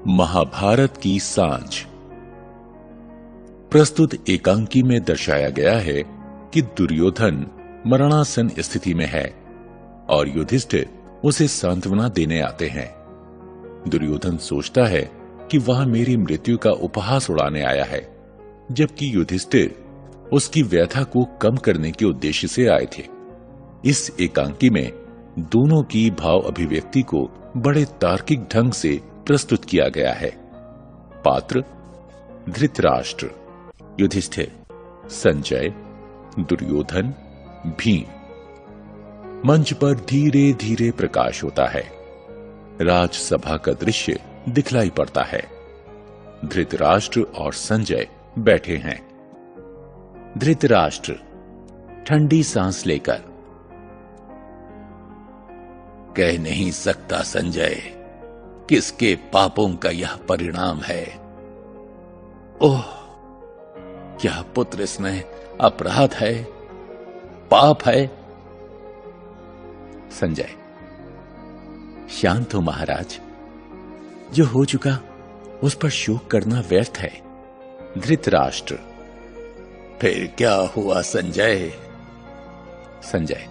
महाभारत की सांझ। प्रस्तुत एकांकी में दर्शाया गया है कि दुर्योधन मरणासन स्थिति में है और युधिष्ठिर उसे सांत्वना देने आते हैं। दुर्योधन सोचता है कि वह मेरी मृत्यु का उपहास उड़ाने आया है, जबकि युधिष्ठिर उसकी व्यथा को कम करने के उद्देश्य से आए थे। इस एकांकी में दोनों की भाव अभिव्यक्ति को बड़े तार्किक ढंग से प्रस्तुत किया गया है। पात्र धृतराष्ट्र, युधिष्ठिर, संजय, दुर्योधन, भीम। मंच पर धीरे धीरे प्रकाश होता है। राजसभा का दृश्य दिखलाई पड़ता है। धृतराष्ट्र और संजय बैठे हैं। धृतराष्ट्र ठंडी सांस लेकर, कह नहीं सकता संजय, किसके पापों का यह परिणाम है। ओह, क्या पुत्र स्नेह अपराध है, पाप है। संजय, शांत हो महाराज। जो हो चुका उस पर शोक करना व्यर्थ है। धृतराष्ट्र, फिर क्या हुआ संजय। संजय,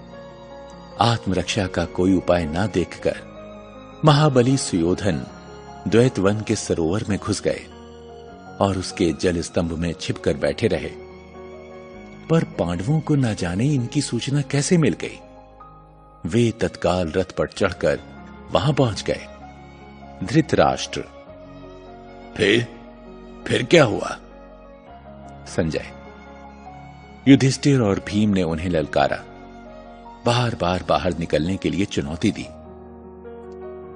आत्मरक्षा का कोई उपाय ना देखकर महाबली सुयोधन द्वैतवन के सरोवर में घुस गए और उसके जल स्तंभ में छिपकर बैठे रहे। पर पांडवों को न जाने इनकी सूचना कैसे मिल गई। वे तत्काल रथ पर चढ़कर वहां पहुंच गए। धृतराष्ट्र, फिर क्या हुआ। संजय, युधिष्ठिर और भीम ने उन्हें ललकारा, बार बार बाहर निकलने के लिए चुनौती दी।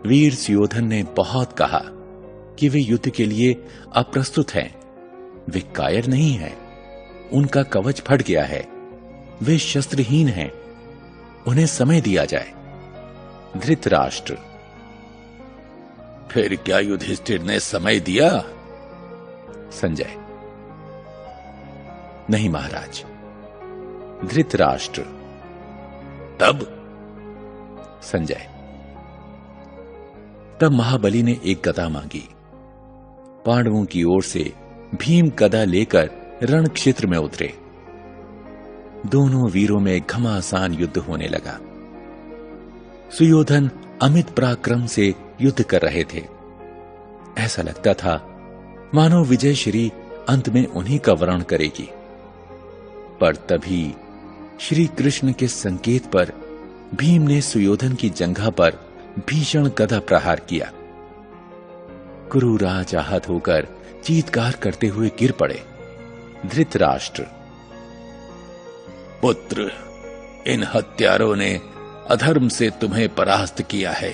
वीर सुयोधन ने बहुत कहा कि वे युद्ध के लिए अप्रस्तुत हैं। वे कायर नहीं हैं। उनका कवच फट गया है। वे शस्त्रहीन हैं। उन्हें समय दिया जाए। धृतराष्ट्र, फिर क्या युधिष्ठिर ने समय दिया। संजय, नहीं महाराज। धृतराष्ट्र, तब। संजय, तब महाबली ने एक गदा मांगी। पांडवों की ओर से भीम गदा लेकर रण क्षेत्र में उतरे। दोनों वीरों में घमासान युद्ध होने लगा। सुयोधन अमित पराक्रम से युद्ध कर रहे थे। ऐसा लगता था मानो विजय श्री अंत में उन्हीं का वरण करेगी। पर तभी श्री कृष्ण के संकेत पर भीम ने सुयोधन की जंघा पर भीषण गदा प्रहार किया। कुरुराज आहत होकर चीत्कार करते हुए गिर पड़े। धृतराष्ट्र, पुत्र, इन हत्यारों ने अधर्म से तुम्हें परास्त किया है।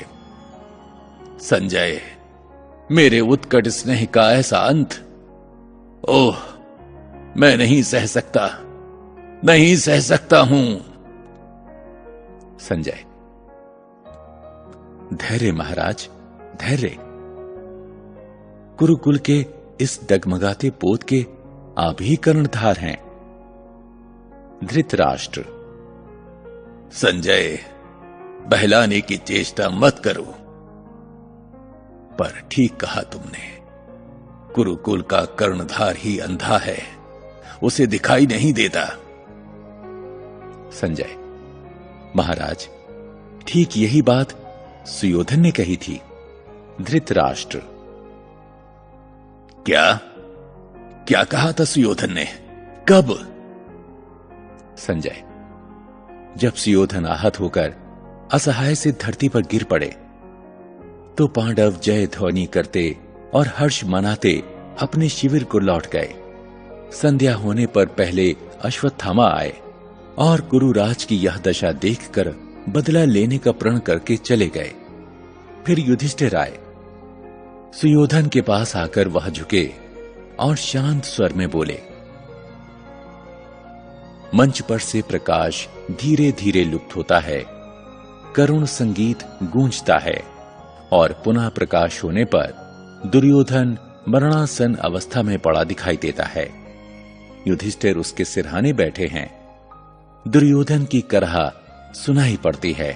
संजय, मेरे उत्कट स्नेह का ऐसा अंत, ओह, मैं नहीं सह सकता, नहीं सह सकता हूं। संजय, धैर्य महाराज, धैर्य। कुरुकुल के इस डगमगाते पोत के आप ही कर्णधार हैं। धृतराष्ट्र, संजय, बहलाने की चेष्टा मत करो। पर ठीक कहा तुमने, कुरुकुल का कर्णधार ही अंधा है, उसे दिखाई नहीं देता। संजय, महाराज, ठीक यही बात सुयोधन ने कही थी। धृतराष्ट्र, क्या कहा था सुयोधन ने, कब। संजय, जब सुयोधन आहत होकर असहाय से धरती पर गिर पड़े तो पांडव जय ध्वनि करते और हर्ष मनाते अपने शिविर को लौट गए। संध्या होने पर पहले अश्वत्थामा आए और कुरुराज की यह दशा देखकर बदला लेने का प्रण करके चले गए। फिर युधिष्ठिर आए। सुयोधन के पास आकर वह झुके और शांत स्वर में बोले। मंच पर से प्रकाश धीरे धीरे लुप्त होता है। करुण संगीत गूंजता है और पुनः प्रकाश होने पर दुर्योधन मरणासन अवस्था में पड़ा दिखाई देता है। युधिष्ठिर उसके सिरहाने बैठे हैं। दुर्योधन की करहा सुनाई पड़ती है।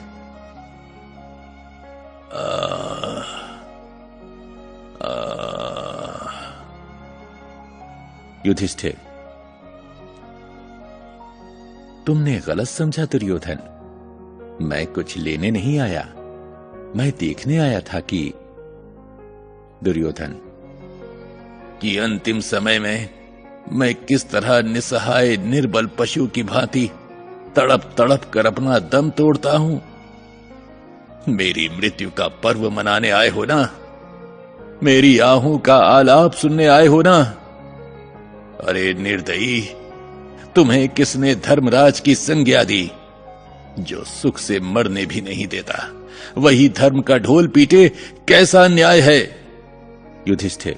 युधिष्ठिर, तुमने गलत समझा दुर्योधन। मैं कुछ लेने नहीं आया, मैं देखने आया था कि। दुर्योधन, कि अंतिम समय में मैं किस तरह निसहाय निर्बल पशु की भांति तड़प तड़प कर अपना दम तोड़ता हूं। मेरी मृत्यु का पर्व मनाने आए हो ना? मेरी आहू का आलाप सुनने आए हो ना? अरे निर्दयी, तुम्हें किसने धर्मराज की संज्ञा दी? जो सुख से मरने भी नहीं देता, वही धर्म का ढोल पीटे, कैसा न्याय है? युधिष्ठिर,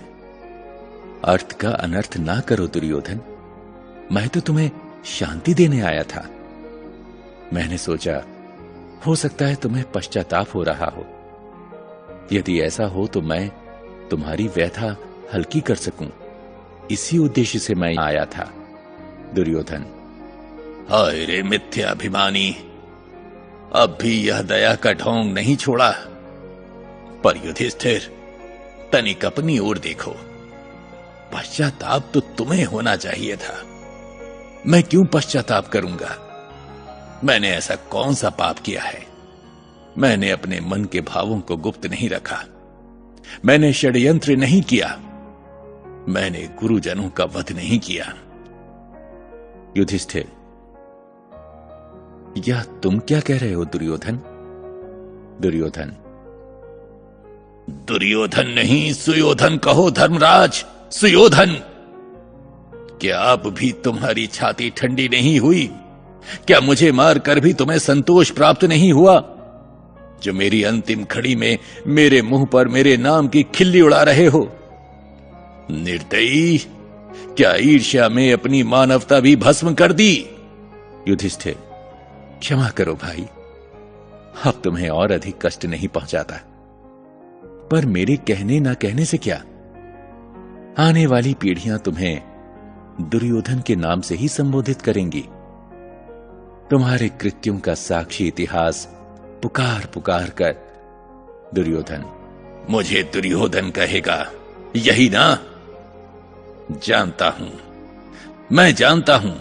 अर्थ का अनर्थ ना करो दुर्योधन। मैं तो तुम्हें शांति देने आया था। मैंने सोचा हो सकता है तुम्हें पश्चाताप हो रहा हो। यदि ऐसा हो तो मैं तुम्हारी व्यथा हल्की कर सकूं, इसी उद्देश्य से मैं आया था। दुर्योधन, हाय रे मिथ्याभिमानी, अब भी यह दया का ढोंग नहीं छोड़ा। पर युधिष्ठिर, तनिक अपनी ओर देखो। पश्चाताप तो तुम्हें होना चाहिए था। मैं क्यों पश्चाताप करूंगा? मैंने ऐसा कौन सा पाप किया है? मैंने अपने मन के भावों को गुप्त नहीं रखा, मैंने षड्यंत्र नहीं किया, मैंने गुरुजनों का वध नहीं किया। युधिष्ठिर, यह तुम क्या कह रहे हो दुर्योधन? दुर्योधन, दुर्योधन नहीं, सुयोधन कहो धर्मराज, सुयोधन। क्या अब भी तुम्हारी छाती ठंडी नहीं हुई? क्या मुझे मारकर भी तुम्हें संतोष प्राप्त नहीं हुआ? जो मेरी अंतिम घड़ी में मेरे मुंह पर मेरे नाम की खिल्ली उड़ा रहे हो। निर्दयी, क्या ईर्ष्या में अपनी मानवता भी भस्म कर दी? युधिष्ठिर, क्षमा करो भाई, अब तुम्हें और अधिक कष्ट नहीं पहुंचाता। पर मेरे कहने ना कहने से क्या, आने वाली पीढ़ियां तुम्हें दुर्योधन के नाम से ही संबोधित करेंगी। तुम्हारे कृत्यों का साक्षी इतिहास पुकार पुकार कर। दुर्योधन, मुझे दुर्योधन कहेगा, यही ना? जानता हूं, मैं जानता हूं,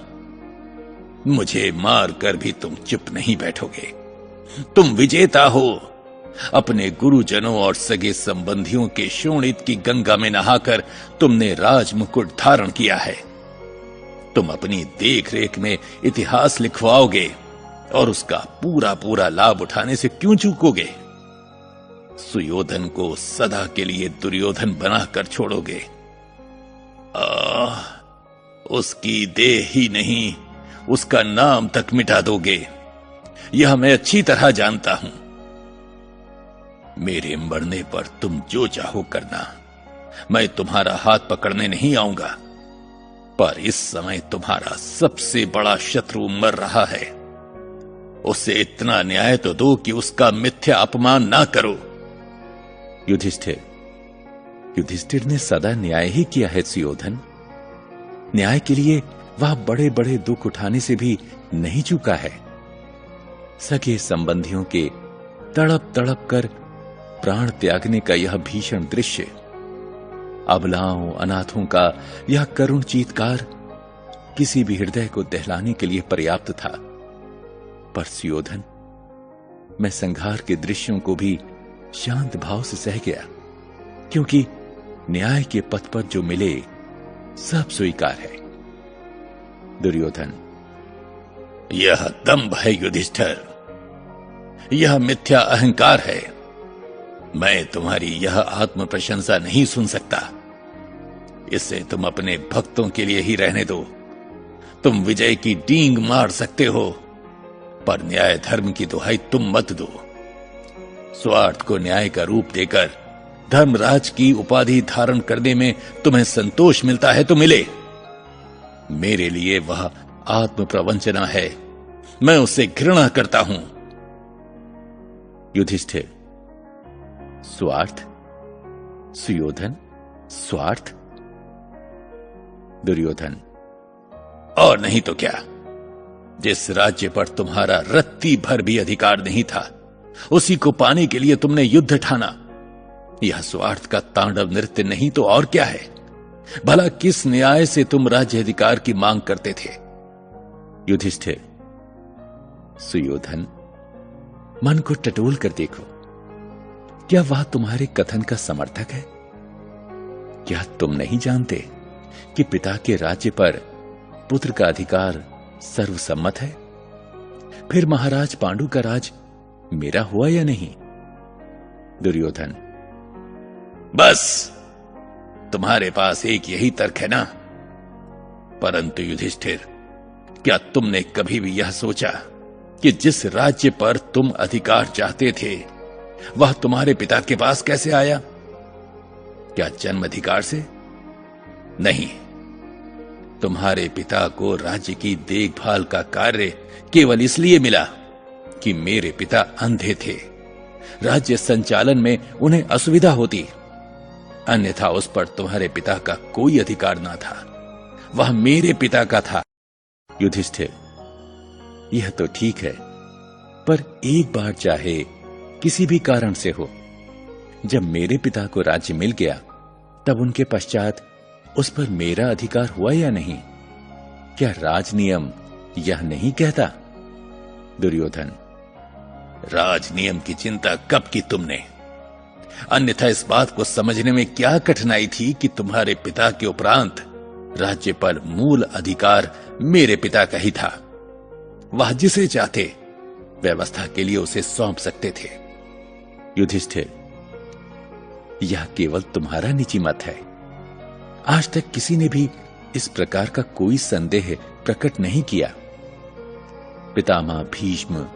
मुझे मार कर भी तुम चुप नहीं बैठोगे। तुम विजेता हो। अपने गुरुजनों और सगे संबंधियों के शोणित की गंगा में नहाकर तुमने राजमुकुट धारण किया है। तुम अपनी देखरेख में इतिहास लिखवाओगे और उसका पूरा पूरा लाभ उठाने से क्यों चूकोगे? सुयोधन को सदा के लिए दुर्योधन बनाकर छोड़ोगे। उसकी देह ही नहीं, उसका नाम तक मिटा दोगे। यह मैं अच्छी तरह जानता हूं। मेरे मरने पर तुम जो चाहो करना, मैं तुम्हारा हाथ पकड़ने नहीं आऊंगा। पर इस समय तुम्हारा सबसे बड़ा शत्रु मर रहा है। उसे इतना न्याय तो दो कि उसका मिथ्या अपमान ना करो। युधिष्ठिर, युधिष्ठिर ने सदा न्याय ही किया है सुयोधन। न्याय के लिए वह बड़े बड़े दुख उठाने से भी नहीं चूका है। सगे संबंधियों के तड़प तड़प कर प्राण त्यागने का यह भीषण दृश्य, अबलाओं अनाथों का यह करुण चीत्कार किसी भी हृदय को दहलाने के लिए पर्याप्त था। पर सुयोधन, मैं संघार के दृश्यों को भी शांत भाव से सह गया, क्योंकि न्याय के पथ पर जो मिले सब स्वीकार है। दुर्योधन, यह दंभ है युधिष्ठिर, यह मिथ्या अहंकार है। मैं तुम्हारी यह आत्म प्रशंसा नहीं सुन सकता। इसे तुम अपने भक्तों के लिए ही रहने दो। तुम विजय की डींग मार सकते हो, पर न्याय धर्म की दुहाई तुम मत दो। स्वार्थ को न्याय का रूप देकर धर्मराज की उपाधि धारण करने में तुम्हें संतोष मिलता है तो मिले। मेरे लिए वह आत्म प्रवंचना है, मैं उससे घृणा करता हूं। युधिष्ठिर, स्वार्थ? सुयोधन, स्वार्थ? दुर्योधन, और नहीं तो क्या। जिस राज्य पर तुम्हारा रत्ती भर भी अधिकार नहीं था, उसी को पाने के लिए तुमने युद्ध ठाना। यह स्वार्थ का तांडव नृत्य नहीं तो और क्या है? भला किस न्याय से तुम राज्य अधिकार की मांग करते थे? युधिष्ठिर, सुयोधन, मन को टटोल कर देखो, क्या वह तुम्हारे कथन का समर्थक है? क्या तुम नहीं जानते कि पिता के राज्य पर पुत्र का अधिकार सर्वसम्मत है? फिर महाराज पांडु का राज मेरा हुआ या नहीं? दुर्योधन, बस तुम्हारे पास एक यही तर्क है ना? परंतु युधिष्ठिर, क्या तुमने कभी भी यह सोचा कि जिस राज्य पर तुम अधिकार चाहते थे वह तुम्हारे पिता के पास कैसे आया? क्या जन्म अधिकार से? नहीं, तुम्हारे पिता को राज्य की देखभाल का कार्य केवल इसलिए मिला कि मेरे पिता अंधे थे। राज्य संचालन में उन्हें असुविधा होती, अन्यथा उस पर तुम्हारे पिता का कोई अधिकार ना था, वह मेरे पिता का था। युधिष्ठिर, यह तो ठीक है, पर एक बार चाहे किसी भी कारण से हो, जब मेरे पिता को राज्य मिल गया तब उनके पश्चात उस पर मेरा अधिकार हुआ या नहीं? क्या राज नियम यह नहीं कहता? दुर्योधन, राज नियम की चिंता कब की तुमने? अन्यथा इस बात को समझने में क्या कठिनाई थी कि तुम्हारे पिता के उपरांत राज्य पर मूल अधिकार मेरे पिता का ही था। वह जिसे चाहते व्यवस्था के लिए उसे सौंप सकते थे। युधिष्ठिर, यह केवल तुम्हारा निजी मत है। आज तक किसी ने भी इस प्रकार का कोई संदेह प्रकट नहीं किया। पितामह भीष्म,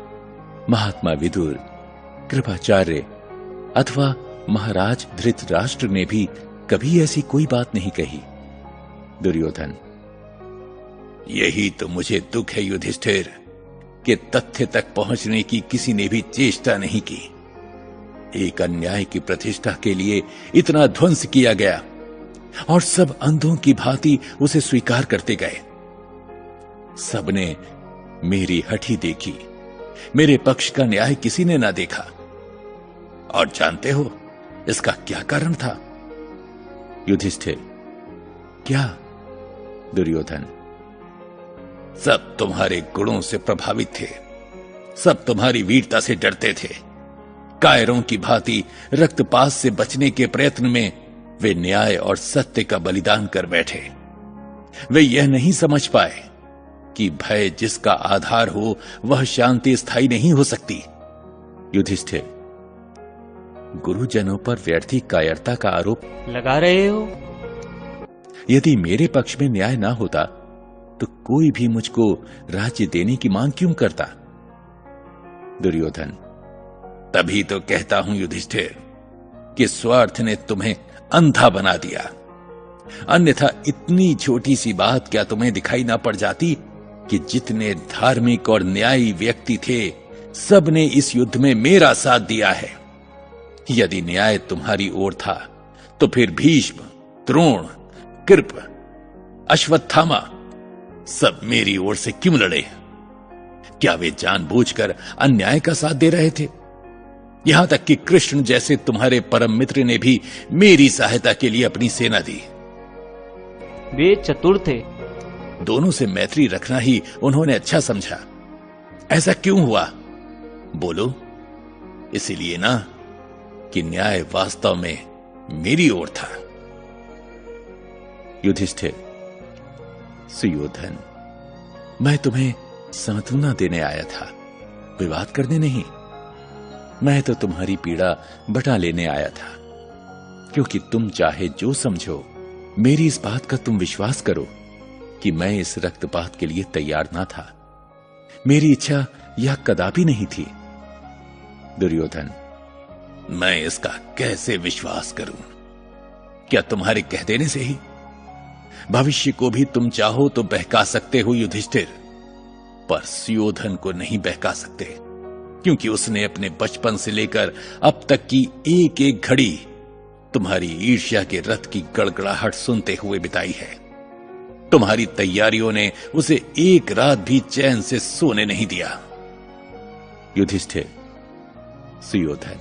महात्मा विदुर, कृपाचार्य अथवा महाराज धृतराष्ट्र ने भी कभी ऐसी कोई बात नहीं कही। दुर्योधन, यही तो मुझे दुख है युधिष्ठिर, कि तथ्य तक पहुंचने की किसी ने भी चेष्टा नहीं की। एक अन्याय की प्रतिष्ठा के लिए इतना ध्वंस किया गया और सब अंधों की भांति उसे स्वीकार करते गए। सबने मेरी हठी देखी, मेरे पक्ष का न्याय किसी ने ना देखा। और जानते हो इसका क्या कारण था? युधिष्ठिर, क्या? दुर्योधन, सब तुम्हारे गुणों से प्रभावित थे, सब तुम्हारी वीरता से डरते थे। कायरों की भांति रक्तपात से बचने के प्रयत्न में वे न्याय और सत्य का बलिदान कर बैठे। वे यह नहीं समझ पाए कि भय जिसका आधार हो वह शांति स्थायी नहीं हो सकती। युधिष्ठिर, गुरुजनों पर व्यर्थी कायरता का आरोप लगा रहे हो? यदि मेरे पक्ष में न्याय ना होता तो कोई भी मुझको राज्य देने की मांग क्यों करता? दुर्योधन, तभी तो कहता हूं युधिष्ठिर कि स्वार्थ ने तुम्हें अंधा बना दिया। अन्यथा इतनी छोटी सी बात क्या तुम्हें दिखाई ना पड़ जाती कि जितने धार्मिक और न्यायी व्यक्ति थे सब ने इस युद्ध में मेरा साथ दिया है। यदि न्याय तुम्हारी ओर था तो फिर भीष्म, द्रोण, कृप, अश्वत्थामा सब मेरी ओर से क्यों लड़े? क्या वे जानबूझकर अन्याय का साथ दे रहे थे? यहां तक कि कृष्ण जैसे तुम्हारे परम मित्र ने भी मेरी सहायता के लिए अपनी सेना दी। वे चतुर थे। दोनों से मैत्री रखना ही उन्होंने अच्छा समझा। ऐसा क्यों हुआ बोलो? इसीलिए ना कि न्याय वास्तव में मेरी ओर था। युधिष्ठिर, सुयोधन, मैं तुम्हें सांत्वना देने आया था, विवाद करने नहीं। मैं तो तुम्हारी पीड़ा बटा लेने आया था, क्योंकि तुम चाहे जो समझो, मेरी इस बात का तुम विश्वास करो कि मैं इस रक्तपात के लिए तैयार ना था। मेरी इच्छा यह कदापि नहीं थी। दुर्योधन, मैं इसका कैसे विश्वास करूं? क्या तुम्हारे कह देने से ही? भविष्य को भी तुम चाहो तो बहका सकते हो युधिष्ठिर, पर सुयोधन को नहीं बहका सकते, क्योंकि उसने अपने बचपन से लेकर अब तक की एक एक घड़ी तुम्हारी ईर्ष्या के रथ की गड़गड़ाहट सुनते हुए बिताई है। तुम्हारी तैयारियों ने उसे एक रात भी चैन से सोने नहीं दिया। युधिष्ठिर, सुयोधन,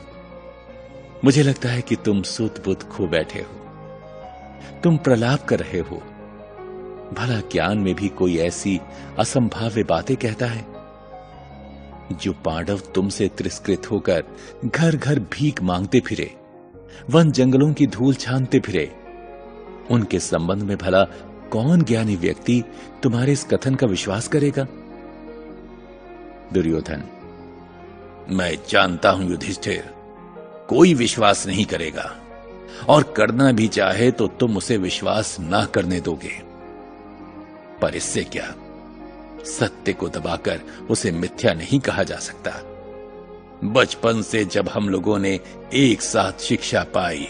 मुझे लगता है कि तुम सुध बुध खो बैठे हो। तुम प्रलाप कर रहे हो। भला ज्ञान में भी कोई ऐसी असंभाव्य बातें कहता है? जो पांडव तुमसे तिरस्कृत होकर घर घर भीख मांगते फिरे, वन जंगलों की धूल छानते फिरे, उनके संबंध में भला कौन ज्ञानी व्यक्ति तुम्हारे इस कथन का विश्वास करेगा? दुर्योधन, मैं जानता हूं युधिष्ठिर, कोई विश्वास नहीं करेगा, और करना भी चाहे तो तुम उसे विश्वास ना करने दोगे। पर इससे क्या, सत्य को दबाकर उसे मिथ्या नहीं कहा जा सकता। बचपन से जब हम लोगों ने एक साथ शिक्षा पाई,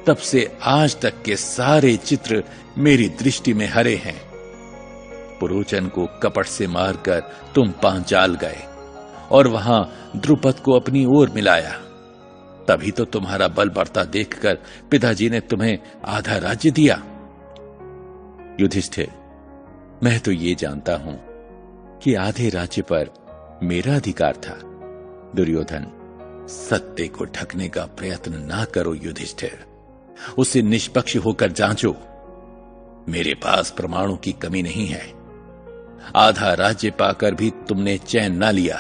तब से आज तक के सारे चित्र मेरी दृष्टि में हरे हैं। पुरोचन को कपट से मारकर तुम पांचाल गए और वहां द्रुपद को अपनी ओर मिलाया। तभी तो तुम्हारा बल बढ़ता देखकर पिताजी ने तुम्हें आधा राज्य दिया। युधिष्ठिर, मैं तो ये जानता हूं कि आधे राज्य पर मेरा अधिकार था। दुर्योधन, सत्य को ढकने का प्रयत्न ना करो युधिष्ठिर, उसे निष्पक्ष होकर जांचो। मेरे पास प्रमाणों की कमी नहीं है। आधा राज्य पाकर भी तुमने चैन ना लिया।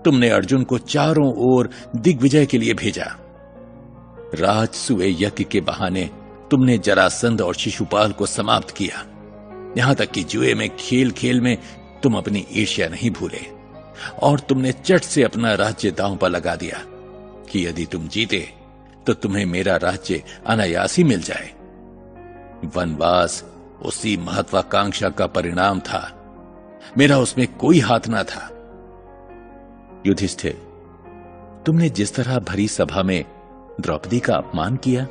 तुमने अर्जुन को चारों ओर दिग्विजय के लिए भेजा। राजसूय यज्ञ के बहाने तुमने जरासंध और शिशुपाल को समाप्त किया। यहां तक कि जुए में खेल खेल में तुम अपनी ईर्ष्या नहीं भूले, और तुमने चट से अपना राज्य दांव पर लगा दिया कि यदि तुम जीते तो तुम्हें मेरा राज्य अनायास ही मिल जाए। वनवास उसी महत्वाकांक्षा का परिणाम था, मेरा उसमें कोई हाथ ना था। युधिष्ठिर, तुमने जिस तरह भरी सभा में द्रौपदी का अपमान किया।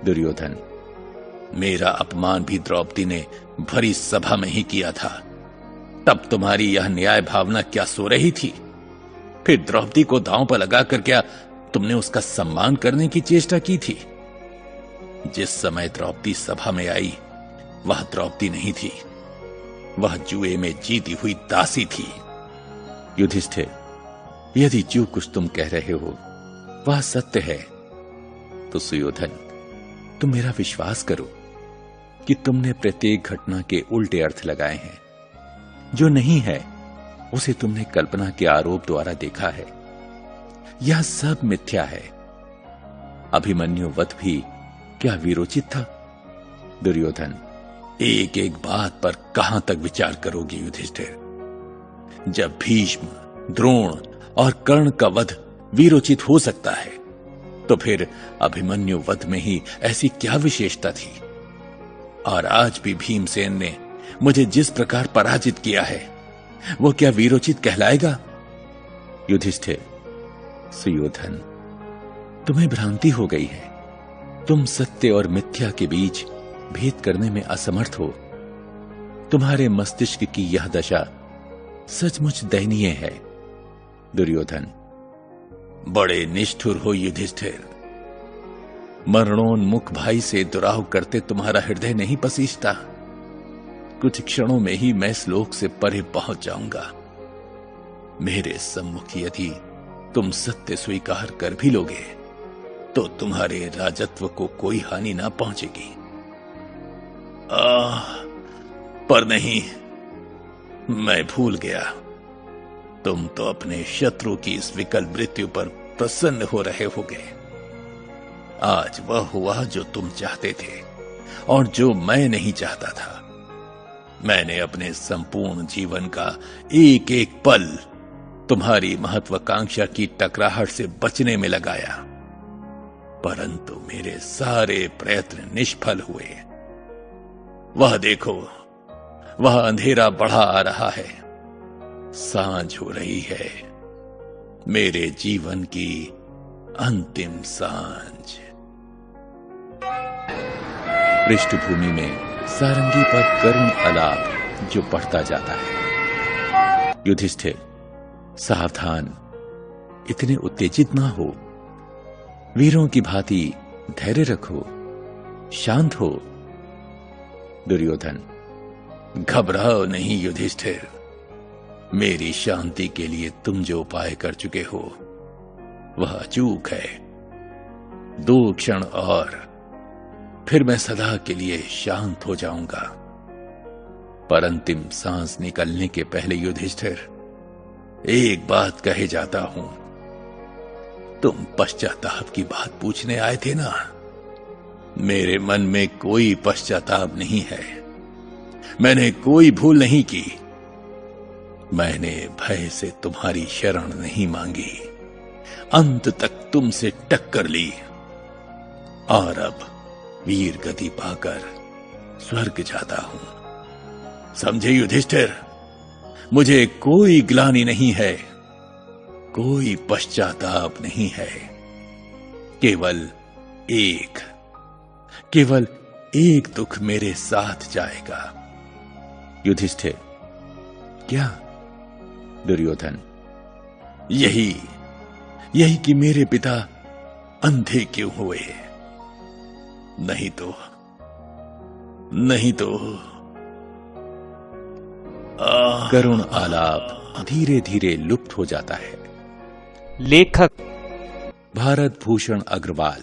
दुर्योधन, मेरा अपमान भी द्रौपदी ने भरी सभा में ही किया था। तब तुम्हारी यह न्याय भावना क्या सो रही थी? फिर द्रौपदी को दांव पर लगाकर क्या तुमने उसका सम्मान करने की चेष्टा की थी? जिस समय द्रौपदी सभा में आई, वह द्रौपदी नहीं थी, वह जुए में जीती हुई दासी थी। युधिष्ठिर, यदि जो कुछ तुम कह रहे हो वह सत्य है, तो सुयोधन, तुम मेरा विश्वास करो कि तुमने प्रत्येक घटना के उल्टे अर्थ लगाए हैं। जो नहीं है उसे तुमने कल्पना के आरोप द्वारा देखा है। यह सब मिथ्या है। अभिमन्यु वध भी क्या वीरोचित था? दुर्योधन, एक एक बात पर कहां तक विचार करोगे युधिष्ठिर? जब भीष्म, द्रोण और कर्ण का वध वीरोचित हो सकता है, तो फिर अभिमन्यु वध में ही ऐसी क्या विशेषता थी? और आज भी भीमसेन ने मुझे जिस प्रकार पराजित किया है, वो क्या वीरोचित कहलाएगा? युधिष्ठिर, सुयोधन, तुम्हें भ्रांति हो गई है। तुम सत्य और मिथ्या के बीच भेद करने में असमर्थ हो। तुम्हारे मस्तिष्क की यह दशा सचमुच दयनीय है। दुर्योधन, बड़े निष्ठुर हो युधिष्ठिर। मरणोन्मुख भाई से दुराव करते तुम्हारा हृदय नहीं पसीजता। कुछ क्षणों में ही मैं इस लोक से परे पहुंच जाऊंगा। मेरे सम्मुख यदि तुम सत्य स्वीकार कर भी लोगे, तो तुम्हारे राजत्व को कोई हानि ना पहुंचेगी। पर नहीं, मैं भूल गया, तुम तो अपने शत्रु की इस विकल मृत्यु पर प्रसन्न हो रहे होगे। आज वह हुआ जो तुम चाहते थे और जो मैं नहीं चाहता था। मैंने अपने संपूर्ण जीवन का एक एक पल तुम्हारी महत्वाकांक्षा की टकराहट से बचने में लगाया, परंतु मेरे सारे प्रयत्न निष्फल हुए। वह देखो, वह अंधेरा बढ़ा आ रहा है, सांझ हो रही है, मेरे जीवन की अंतिम सांझ। पृष्ठभूमि में सारंगी पर करुण आलाप जो बढ़ता जाता है। युधिष्ठिर, सावधान, इतने उत्तेजित ना हो। वीरों की भांति धैर्य रखो, शांत हो। दुर्योधन, घबराओ नहीं युधिष्ठिर। मेरी शांति के लिए तुम जो उपाय कर चुके हो वह अचूक है। 2 क्षण और, फिर मैं सदा के लिए शांत हो जाऊंगा। पर अंतिम सांस निकलने के पहले युधिष्ठिर, एक बात कहे जाता हूं। तुम पश्चाताप की बात पूछने आए थे ना? मेरे मन में कोई पश्चाताप नहीं है। मैंने कोई भूल नहीं की। मैंने भय से तुम्हारी शरण नहीं मांगी, अंत तक तुमसे टक्कर ली, और अब वीर गति पाकर स्वर्ग जाता हूं। समझे युधिष्ठिर? मुझे कोई ग्लानि नहीं है, कोई पश्चाताप नहीं है। केवल एक दुख मेरे साथ जाएगा। युधिष्ठिर, क्या? दुर्योधन, यही कि मेरे पिता अंधे क्यों हुए। नहीं तो करुण आलाप धीरे धीरे लुप्त हो जाता है। लेखक भारत भूषण अग्रवाल।